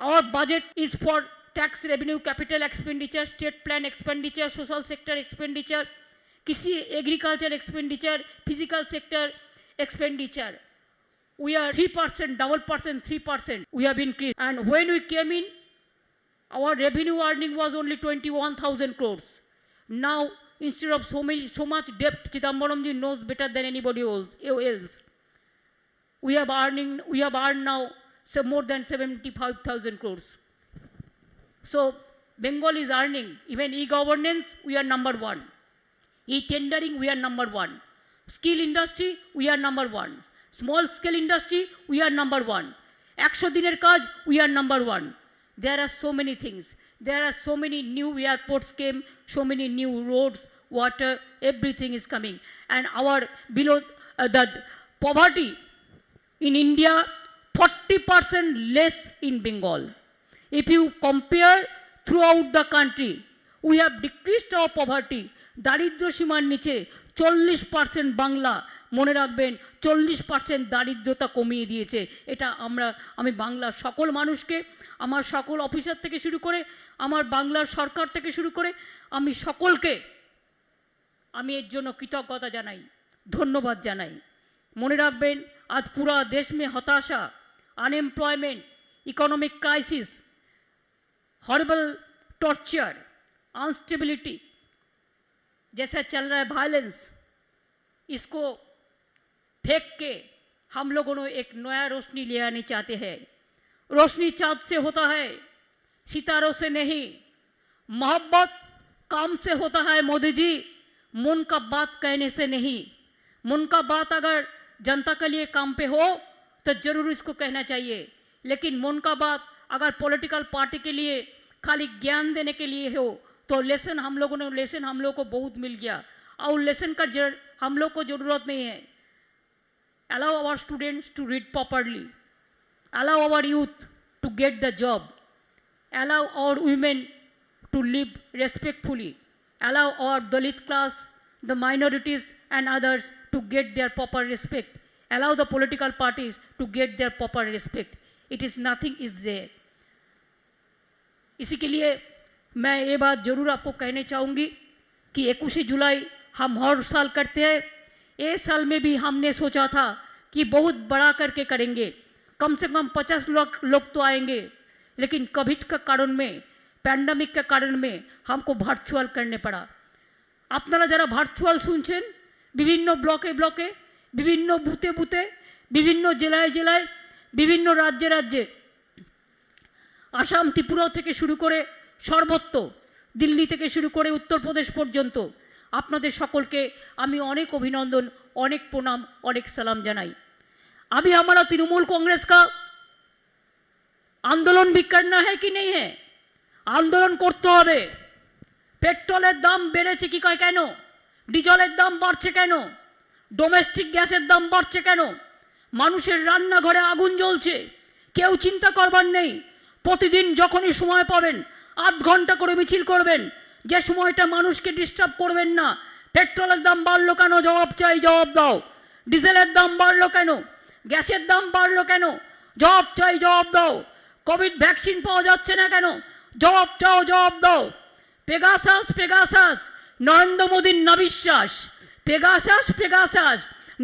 our budget is for tax revenue, capital expenditure, state plan expenditure, social sector expenditure, kisi agriculture expenditure, physical sector expenditure. We are 3%, double percent, 3%. We have increased. And when we came in, our revenue earning was only 21,000 crores. Now, instead of so much debt, Chidambaramji knows better than anybody else. We have earned now more than 75,000 crores. So Bengal is earning. Even e-governance, we are number 1. E-tendering, we are number 1. Skill industry, we are number 1. Small scale industry, we are number 1. 100 দিনের কাজ, we are number 1. There are so many things. There are so many new airports came, so many new roads, water, everything is coming. And our below the poverty in India, 40% less in Bengal. If you compare throughout the country, we have decreased our poverty. দারিদ্র সীমার নিচে 40% বাংলা, মনে রাখবেন 40% দারিদ্রতা কমিয়ে দিয়েছে। এটা আমি বাংলার সকল মানুষকে, আমার সকল অফিসার থেকে শুরু করে, আমার বাংলার সরকার থেকে শুরু করে আমি সকলকে আমি এর জন্য কৃতজ্ঞতা জানাই, ধন্যবাদ জানাই। মনে রাখবেন আজ পুরা দেশ মে হতাশা, unemployment, economic crisis, horrible torture, instability जैसा चल रहा है, वायलेंस, इसको फेंक के हम लोगों ने एक नया रोशनी ले आने चाहते हैं। रोशनी चाँद से होता है, सितारों से नहीं। मोहब्बत काम से होता है मोदी जी, मन का बात कहने से नहीं। मन का बात अगर जनता के लिए काम पे हो तो जरूर इसको कहना चाहिए, लेकिन मन का बात अगर पॉलिटिकल पार्टी के लिए खाली ज्ञान देने के लिए हो तो लेसन हम लोगों को बहुत मिल गया, और लेसन का हम लोग को ज़रूरत नहीं है। Allow our students to read properly, allow our youth to get the job, allow our women to live respectfully, allow our Dalit class, the minorities and others to get their proper respect, allow the political parties to get their proper respect. It is nothing is there. इसी के लिए मैं ये बात ज़रूर आपको कहने चाहूँगी कि 21 जुलाई हम हर साल करते हैं। इस साल में भी हमने सोचा था कि बहुत बड़ा करके करेंगे, कम से कम 50 लोग तो आएंगे, लेकिन कोविड के कारण में, पैंडेमिक के कारण में हमको वर्चुअल करने पड़ा। আপনারা যারা ভার্চুয়াল শুনছেন, বিভিন্ন ব্লকে ব্লকে, বিভিন্ন বুথে বুথে, বিভিন্ন জেলায় জেলায়, বিভিন্ন রাজ্যে রাজ্যে, আসাম ত্রিপুরা থেকে শুরু করে সর্বত্র, দিল্লি থেকে শুরু করে উত্তরপ্রদেশ পর্যন্ত আপনাদের সকলকে আমি অনেক অভিনন্দন, অনেক প্রণাম, অনেক সালাম জানাই। अभी हमारा तृणमूल कांग्रेस का आंदोलन भी करना है कि नहीं है? आंदोलन करते হবে। পেট্রোলের দাম বেড়েছে কি কেন? ডিজেলের দাম বাড়ছে কেন? ডোমেস্টিক গ্যাসের দাম বাড়ছে কেন? মানুষের রান্নাঘরে আগুন জ্বলছে, কেউ চিন্তা করবার নেই। প্রতিদিন যখনই সময় পাবেন 8 ঘন্টা করে মিছিল করবেন, যে সময়টা মানুষকে ডিস্টার্ব করবেন না। পেট্রোলের দাম বাড়লো কেন? জবাব চাই, জবাব দাও। ডিজেলের দাম বাড়লো কেন? গ্যাসের দাম বাড়লো কেন? জবাব চাই, জবাব দাও। কোভিড ভ্যাকসিন পাওয়া যাচ্ছে না কেন? জবাব চাও, জবাব দাও। পেগাসাস পেগাসাস নরেন্দ্র মোদীর নাবিশ্বাস, পেগাসাস পেগাসাস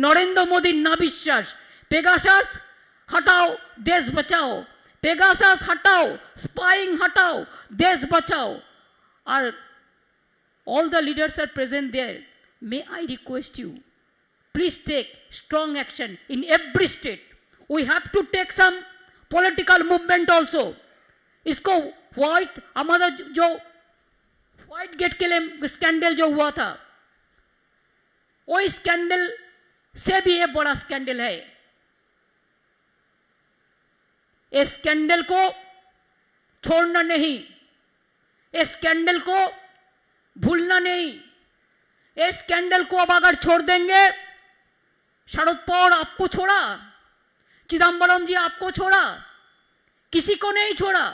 নরেন্দ্র মোদীর নাবিশ্বাস। পেগাসাস हटाओ देश बचाओ, पेगासास हटाओ, स्पाइंग हटाओ, देश बचाओ। और all the leaders are present there. May I request you, please take strong action in every state. We have to take some political movement also. इसको व्हाइट हमारा जो व्हाइट गेट के लिए स्कैंडल जो हुआ था, वो स्कैंडल से भी ये बड़ा स्कैंडल है। इस स्कैंडल को छोड़ना नहीं, इस स्कैंडल को भूलना नहीं। इस स्कैंडल को अब अगर छोड़ देंगे, शरद पवार आपको छोड़ा, चिदम्बरम जी आपको छोड़ा, किसी को नहीं छोड़ा,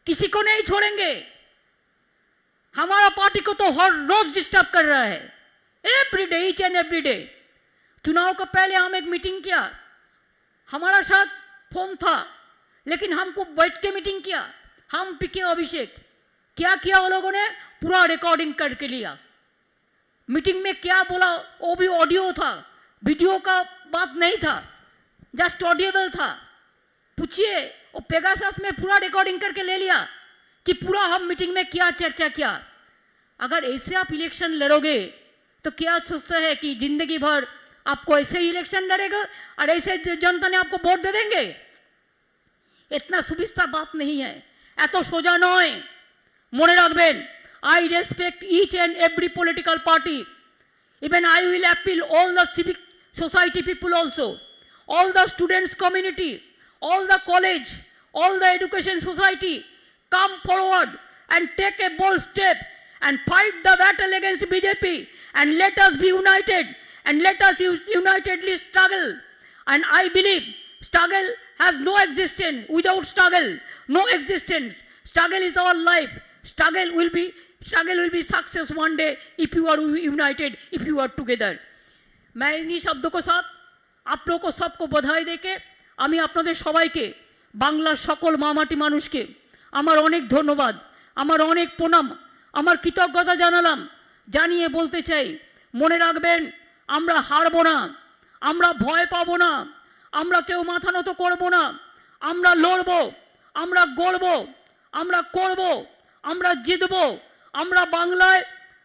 किसी को नहीं छोड़ेंगे। हमारा पार्टी को तो हर रोज डिस्टर्ब कर रहा है, every day, each and every day. चुनाव का पहले हम एक मीटिंग किया, हमारा साथ फोन था, लेकिन हमको बैठ के मीटिंग किया। हम पीके अभिषेक क्या किया, वो लोगों ने पूरा रिकॉर्डिंग करके लिया। मीटिंग में क्या बोला वो भी ऑडियो था, वीडियो का बात नहीं था, जस्ट ऑडियोबल था। पूछिए, वो पेगासस में पूरा रिकॉर्डिंग करके ले लिया कि पूरा हम मीटिंग में क्या चर्चा किया। अगर ऐसे आप इलेक्शन लड़ोगे तो क्या सोचते हैं कि जिंदगी भर आपको ऐसे ही इलेक्शन लड़ेगा और ऐसे जनता ने आपको वोट दे देंगे? इतना सुविस्ता बात नहीं है, एतो सोजा नय। मने राखबेन, I respect each and every political party. Even I will appeal all the civic society people also, all the students community, all the college, all the education society, come forward and take a bold step and fight the battle against BJP, and let us be united and let us unitedly struggle. And I believe struggle has no existence. Without struggle, no existence. Struggle is our life. Struggle will be success one day if you are united, if you are together. मैं इन्हीं शब्दों को साथ आप लोगों को सबको बधाई देके আমি আপনাদের সবাইকে বাংলার সকল মামাটি মানুষকে আমার অনেক ধন্যবাদ, আমার অনেক প্রণাম, আমার কৃতজ্ঞতা জানালাম। জানিয়ে বলতে চাই, মনে রাখবেন আমরা হারবো না, আমরা ভয় পাবো না, আমরা কেউ মাথা নত করবো না, আমরা লড়বো, আমরা গড়বো, আমরা করবো, আমরা জিতবো। আমরা বাংলায়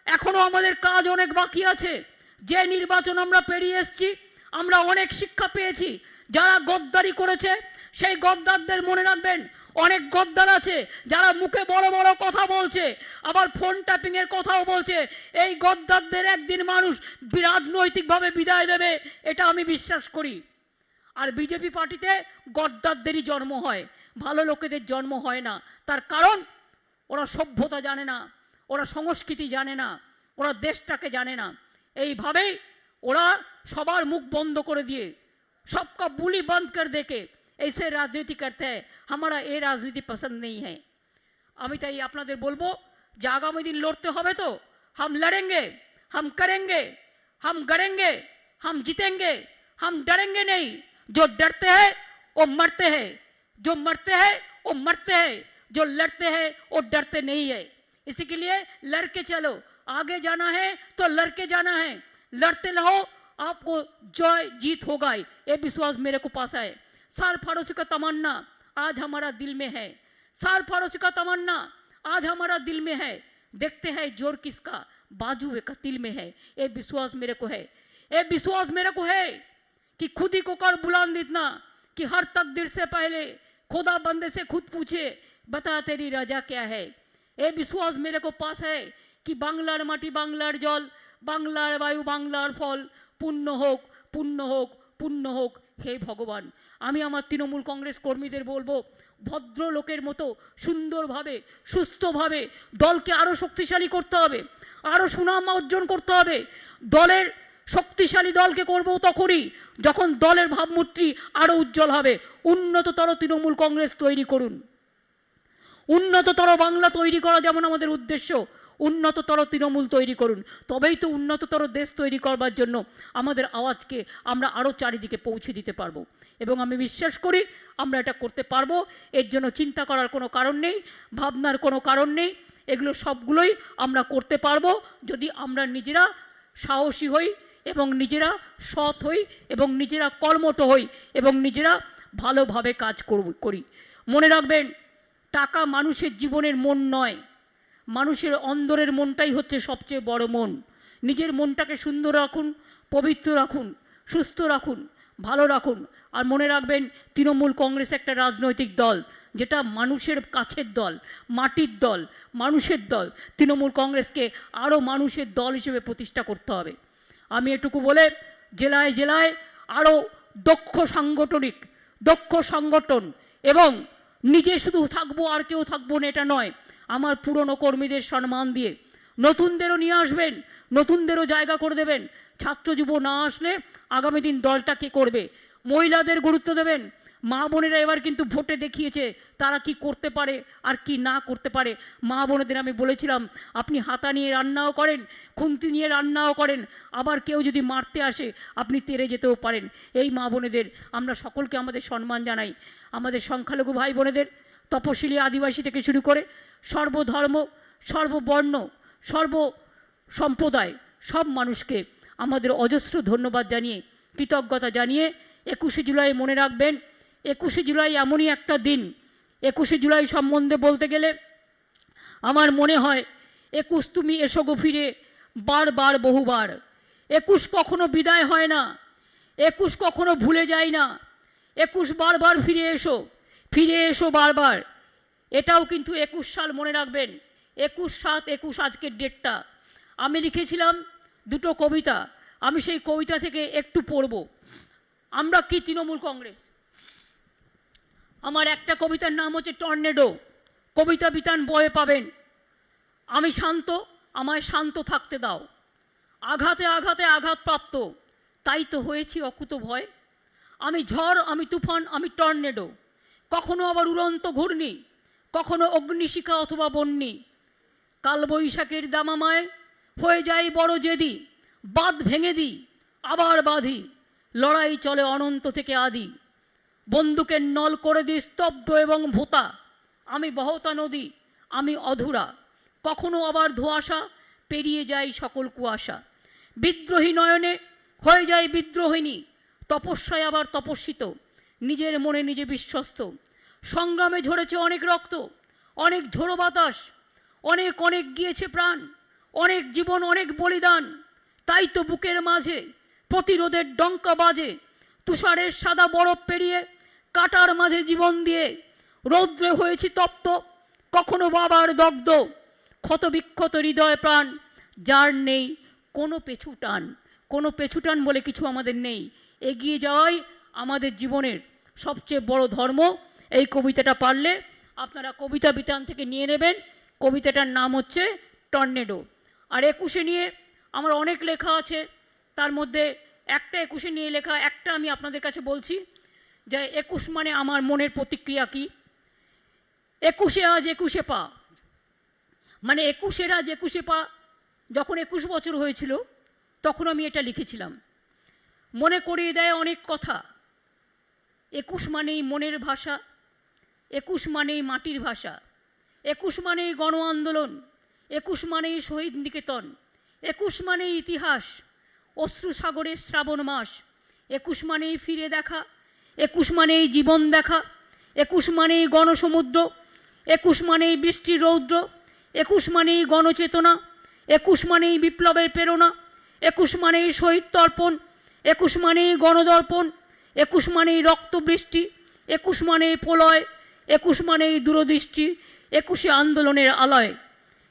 এখনো আমাদের কাজ অনেক বাকি আছে। যে নির্বাচন আমরা পেরিয়ে এসেছি, আমরা অনেক শিক্ষা পেয়েছি। যারা গদ্দারি করেছে সেই গদ্দারদের মনে রাখবেন, অনেক গদ্দার আছে যারা মুখে বড় বড় কথা বলছে, আবার ফোন ট্যাপিং এর কথাও বলছে। এই গদ্দারদের একদিন মানুষ রাজনৈতিকভাবে বিদায় দেবে, এটা আমি বিশ্বাস করি। আর বিজেপি পার্টিতে গদ্দারদেরই জন্ম হয়, ভালো লোকেদের জন্ম হয় না। তার কারণ ওরা সভ্যতা জানে না, ওরা সংস্কৃতি জানে না, ওরা দেশটাকে জানে না। এইভাবেই ওরা সবার মুখ বন্ধ করে দিয়ে सबका बुली बंद कर देके ऐसे राजनीति करते हैं। हमारा ये राजनीति पसंद नहीं है। আমি তাই আপনাদের বলবো যে আগামী দিন লড়তে হবে তো हम लड़ेंगे, हम करेंगे, हम गड़ेंगे, हम जीतेंगे, हम डरेंगे नहीं। जो डरते हैं वो मरते हैं, जो मरते हैं वो मरते हैं, जो लड़ते हैं वो डरते नहीं है। इसी के लिए लड़के चलो, आगे जाना है तो लड़के जाना है, लड़ते रहो, आपको जय जीत होगा, ये विश्वास मेरे को पास है। सार फारोसी का तमन्ना आज हमारा दिल में है, सार फारोसी का तमन्ना आज हमारा दिल में है। देखते हैं जोर किसका, बाजू का तिल में है, ये विश्वास मेरे को है। ये विश्वास मेरे को है कि खुद ही को कर बुलंद इतना कि हर तकदीर से पहले खुदा बंदे से खुद पूछे बता तेरी रजा क्या है। ये विश्वास मेरे को पास है कि बांग्लार माटी, बांग्लार जल, बांग्लार वायु, बांग्लार फल पुण्य হোক, পুণ্য হোক, পুণ্য হোক। হে ভগবান, আমি আমার তৃণমূল কংগ্রেস কর্মীদের বলবো, ভদ্র লোকের মতো সুন্দরভাবে সুস্থভাবে দলকে আরও শক্তিশালী করতে হবে, আরও সুনাম অর্জন করতে হবে। দলের শক্তিশালী দলকে করবো তখনই যখন দলের ভাবমূর্তি আরও উজ্জ্বল হবে। উন্নততর তৃণমূল কংগ্রেস তৈরি করুন, উন্নততর বাংলা তৈরি করা যেমন আমাদের উদ্দেশ্য, উন্নততর তৃণমূল তৈরি করুন। তবেই তো উন্নততর দেশ তৈরি করবার জন্য আমাদের আওয়াজকে আমরা আরও চারিদিকে পৌঁছে দিতে পারবো। এবং আমি বিশ্বাস করি আমরা এটা করতে পারবো। এর জন্য চিন্তা করার কোনো কারণ নেই, ভাবনার কোনো কারণ নেই। এগুলো সবগুলোই আমরা করতে পারবো যদি আমরা নিজেরা সাহসী হই এবং নিজেরা সৎ হই এবং নিজেরা কর্মঠ হই এবং নিজেরা ভালোভাবে কাজ করি। মনে রাখবেন, টাকা মানুষের জীবনের মন নয়, মানুষের অন্তরের মনটাই হচ্ছে সবচেয়ে বড় মন। নিজের মনটাকে সুন্দর রাখুন, পবিত্র রাখুন, সুস্থ রাখুন, ভালো রাখুন। আর মনে রাখবেন, তৃণমূল কংগ্রেস একটা রাজনৈতিক দল যেটা মানুষের কাছের দল, মাটির দল, মানুষের দল। তৃণমূল কংগ্রেসকে আরও মানুষের দল হিসেবে প্রতিষ্ঠা করতে হবে। আমি এটুকু বলে জেলায় জেলায় আরও দক্ষ সংগঠন এবং নিজে শুধু থাকবো আর কেউ থাকবো না এটা নয়, আমার পুরনো কর্মীদের সম্মান দিয়ে নতুনদেরও নিয়ে আসবেন, নতুনদেরও জায়গা করে দেবেন। ছাত্র যুব না আসলে আগামী দিন দলটা কে করবে? মহিলাদের গুরুত্ব দেবেন। মা বোনেরা এবার কিন্তু ভোটে দেখিয়েছে তারা কি করতে পারে আর কি না করতে পারে। মা বোনেদের আমি বলেছিলাম, আপনি হাতা নিয়ে রান্নাও করেন, খুন্তি নিয়ে রান্নাও করেন, আবার কেউ যদি মারতে আসে আপনি তেড়ে যেতেও পারেন। এই মা বোনেদের আমরা সকলকে আমাদের সম্মান জানাই। আমাদের সংখ্যালঘু ভাই বোনেদের, তপশিলি আদিবাসী থেকে শুরু করে সর্বধর্ম, সর্ববর্ণ, সর্ব সম্প্রদায় সব মানুষকে আমাদের অজস্র ধন্যবাদ জানিয়ে, কৃতজ্ঞতা জানিয়ে 21শে জুলাই মনে রাখবেন, 21শে জুলাই এমনই একটা দিন। 21শে জুলাই সম্বন্ধে বলতে গেলে আমার মনে হয় 21 তুমি এসো গো ফিরে বারবার বহুবার। 21 কখনো বিদায় হয় না, 21 কখনো ভুলে যায় না। 21 বারবার ফিরে এসো বারবার। এটাও কিন্তু 21 সাল মনে রাখবেন। 21/7/21 আজকের ডেটটা। আমি লিখেছিলাম দুটো কবিতা, আমি সেই কবিতা থেকে একটু পড়ব। আমরা কি তৃণমূল কংগ্রেস। আমার একটা কবিতার নাম হচ্ছে টর্নেডো। কবিতা বিতান বয়ে পাবেন। আমি শান্ত, আমায় শান্ত থাকতে দাও। আঘাতে আঘাতে আঘাতপ্রাপ্ত, তাই তো হয়েছি অকুত ভয়। আমি ঝড়, আমি তুফান, আমি টর্নেডো, কখনো আবার উড়ন্ত ঘূর্ণি, কখনো অগ্নিশিখা অথবা বন্যি। কালবৈশাখের দামামায় হয়ে যাই বড় জেদি, বাঁধ ভেঙে দিই আবার বাঁধি, লড়াই চলে অনন্ত থেকে আদি। বন্দুকের নল করে দিই স্তব্ধ এবং ভোতা, আমি বহতা নদী, আমি অধুরা, কখনো আবার ধোঁয়াশা, পেরিয়ে যায় সকল কুয়াশা। বিদ্রোহী নয়নে হয়ে যায় বিদ্রোহিণী, তপস্যায় আবার তপস্বিত, নিজের মনে নিজে বিশ্বস্ত। সংগ্রামে ঝরেছে অনেক রক্ত, অনেক ঝোড়ো বাতাস, অনেক অনেক গিয়েছে প্রাণ, অনেক জীবন, অনেক বলিদান। তাই তো বুকের মাঝে প্রতিরোধের ডঙ্কা বাজে, তুষারের সাদা বরফ পেরিয়ে কাটার মাঝে জীবন দিয়ে। রৌদ্রে হয়েছি তপ্ত, কখনো বাবার দগ্ধ, ক্ষতবিক্ষত হৃদয় প্রাণ, যার নেই কোনো পেছুটান। কোনো পেছুটান বলে কিছু আমাদের নেই, এগিয়ে যাওয়াই আমাদের জীবনের সবচেয়ে বড় ধর্ম। এই কবিতাটা পারলে আপনারা কবিতা বিতান থেকে নিয়ে নেবেন। কবিতাটার নাম হচ্ছে টর্নেডো। আর 21-এ নিয়ে আমার অনেক লেখা আছে, তার মধ্যে একটা 21-এ নিয়ে লেখা, একটা আমি আপনাদের কাছে বলছি যে 21 মানে আমার মনের প্রতিক্রিয়া কি। 21-এ আজ 21-এ পা, মানে 21-এর আজ 21-এ পা। যখন 21 বছর হয়েছিল তখন আমি এটা লিখেছিলাম। মনে করিয়ে দেয় অনেক কথা। 21 মানেই মনের ভাষা, 21 মানেই মাটির ভাষা, 21 মানেই গণ আন্দোলন, 21 মানেই শহীদ নিকেতন, 21 মানেই ইতিহাস, অশ্রু সাগরের শ্রাবণ মাস। 21 মানেই ফিরে দেখা, 21 মানেই জীবন দেখা, 21 মানেই গণসমুদ্র, 21 মানেই বৃষ্টির রৌদ্র, 21 মানেই গণচেতনা, 21 মানেই বিপ্লবের প্রেরণা, 21 মানেই শহীদ তর্পণ, 21 মানেই গণদর্পণ, 21 মানেই রক্তবৃষ্টি, 21 মানেই প্রলয়, 21 মানেই দূরদৃষ্টি, 21-এ আন্দোলনের আলয়।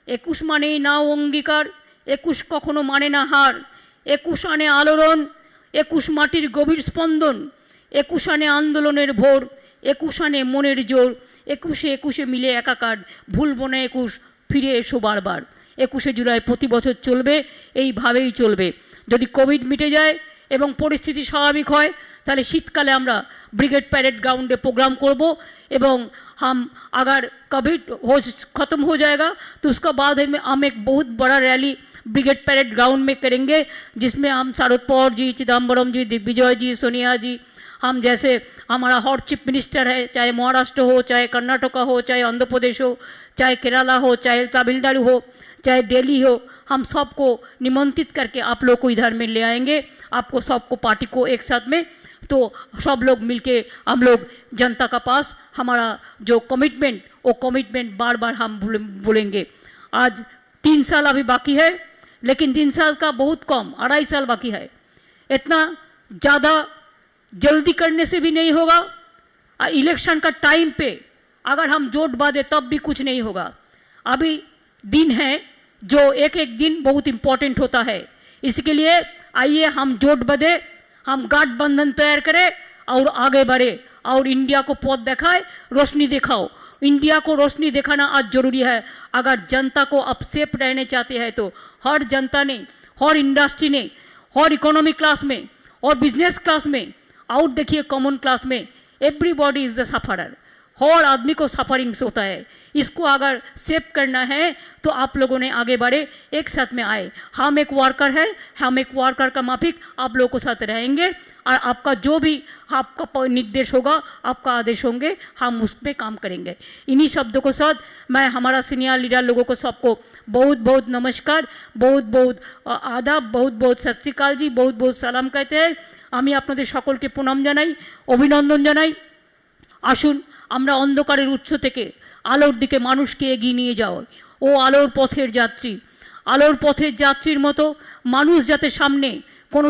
21 মানেই নাও অঙ্গীকার, 21 কখনো মানে না হার, 21 আনে আলোড়ন, 21 মাটির গভীর স্পন্দন, 21 আনে আন্দোলনের ভোর, 21 আনে মনের জোর, 21-এ মিলে একাকার, ভুলব না 21, ফিরে এসো বারবার। 21শে জুলাই প্রতি বছর চলবে, এইভাবেই চলবে। যদি কোভিড মিটে যায় এবং পরিস্থিতি স্বাভাবিক হয় তাহলে শীতকালে আমরা ब्रिगेड पैरेड ग्राउंड प्रोग्राम करब एवं हम अगर कोविड ख़त्म हो जाएगा तो उसका बाद हम एक बहुत बड़ा रैली ब्रिगेड पैरेड ग्राउंड में करेंगे, जिसमें हम शरद पवार जी, चिदम्बरम जी, दिग्विजय जी, सोनिया जी, हम जैसे हमारा हॉट चीफ मिनिस्टर है, चाहे महाराष्ट्र हो, चाहे कर्नाटका हो, चाहे आंध्र प्रदेश हो, चाहे केरला हो, चाहे तमिलनाडु हो, चाहे दिल्ली हो, हम सबको निमंत्रित करके आप लोग को इधर में ले आएंगे, आपको सबको पार्टी को एक साथ में। तो सब लोग मिलके हम लोग जनता का पास हमारा जो कमिटमेंट, वो कमिटमेंट बार बार हम बोलेंगे। आज 3 साल अभी बाकी है, लेकिन 3 साल का बहुत कम, 2.5 साल बाकी है। इतना ज़्यादा जल्दी करने से भी नहीं होगा। इलेक्शन का टाइम पे अगर हम जोट बांधे तब भी कुछ नहीं होगा। अभी दिन है जो एक एक दिन बहुत इम्पोर्टेंट होता है, इसके लिए आइए हम जोट बांधे, हम गठबंधन तैयार करें और आगे बढ़े और इंडिया को पथ दिखाए, रोशनी दिखाओ। इंडिया को रोशनी दिखाना आज जरूरी है। अगर जनता को अब सेफ रहने चाहते हैं तो हर जनता ने, हर इंडस्ट्री ने, हर इकोनॉमिक क्लास में और बिजनेस क्लास में और देखिए कॉमन क्लास में, एवरीबॉडी इज़ द सफरर। हर आदमी को सफरिंग्स होता है। इसको अगर सेव करना है तो आप लोगों ने आगे बढ़े, एक साथ में आए। हम एक वर्कर है, हम एक वर्कर का माफिक आप लोगों के साथ रहेंगे और आपका जो भी आपका निर्देश होगा, आपका आदेश होंगे, हम उस पर काम करेंगे। इन्हीं शब्दों के साथ मैं हमारा सीनियर लीडर लोगों को सबको बहुत बहुत नमस्कार, बहुत बहुत आदाब, बहुत बहुत सत श्री अकाल जी, बहुत बहुत सलाम कहते हैं। আমি আপনাদের সকলকে প্রণাম জানাই, অভিনন্দন জানাই। আসুন আমরা অন্ধকারের উৎস থেকে আলোর দিকে মানুষকে এগিয়ে নিয়ে যাও। ও আলোর পথের যাত্রী, আলোর পথের যাত্রীর মতো মানুষ যাতে সামনে কোনো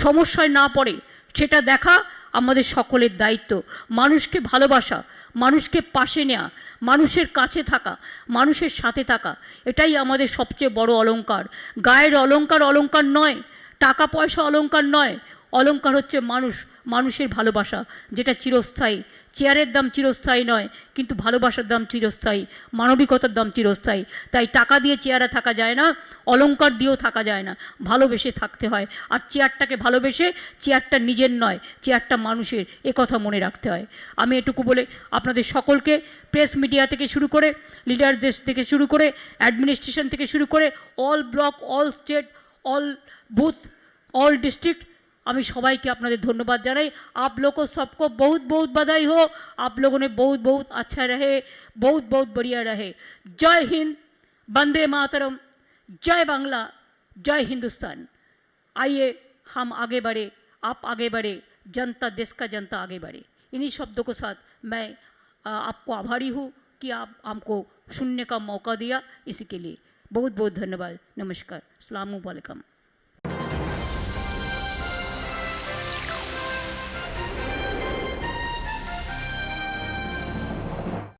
সমস্যায় না পড়ে সেটা দেখা আমাদের সকলের দায়িত্ব। মানুষকে ভালোবাসা, মানুষকে পাশে নেওয়া, মানুষের কাছে থাকা, মানুষের সাথে থাকা, এটাই আমাদের সবচেয়ে বড় অলংকার। গায়ের অলংকার অলংকার নয়, টাকা পয়সা অলংকার নয়, অলংকার হচ্ছে মানুষ। মানুষের ভালোবাসা, যেটা চিরস্থায়ী। চেয়ারের দাম চিরস্থায়ী নয়, কিন্তু ভালোবাসার দাম চিরস্থায়ী, মানবিকতার দাম চিরস্থায়ী। তাই টাকা দিয়ে চেয়ারে থাকা যায় না, অলংকার দিয়েও থাকা যায় না, ভালোবেসে থাকতে হয়। আর চেয়ারটাকে ভালোবেসে, চেয়ারটা নিজের নয়, চেয়ারটা মানুষের, কথা মনে রাখতে হয়। আমি এটুকু বলে আপনাদের সকলকে, প্রেস মিডিয়া থেকে শুরু করে, লিডারদের থেকে শুরু করে, অ্যাডমিনিস্ট্রেশন থেকে শুরু করে, all block, all state, all booth, all district, আমি সবাইকে আপনাদের ধন্যবাদ জানাই। आप लोग को सबको बहुत बहुत बधाई हो। आप लोगों ने बहुत बहुत अच्छा रहे, बहुत बहुत बढ़िया रहे। जय हिंद, वंदे मातरम, जय बांग्ला, जय हिंदुस्तान। आइए हम आगे बढ़े, आप आगे बढ़े, जनता, देश का जनता आगे बढ़े। इन्हीं शब्दों के साथ मैं आपको आभारी हूँ कि आप हमको सुनने का मौका दिया। इसी के लिए बहुत बहुत धन्यवाद। नमस्कार, अस्सलाम वालेकुम।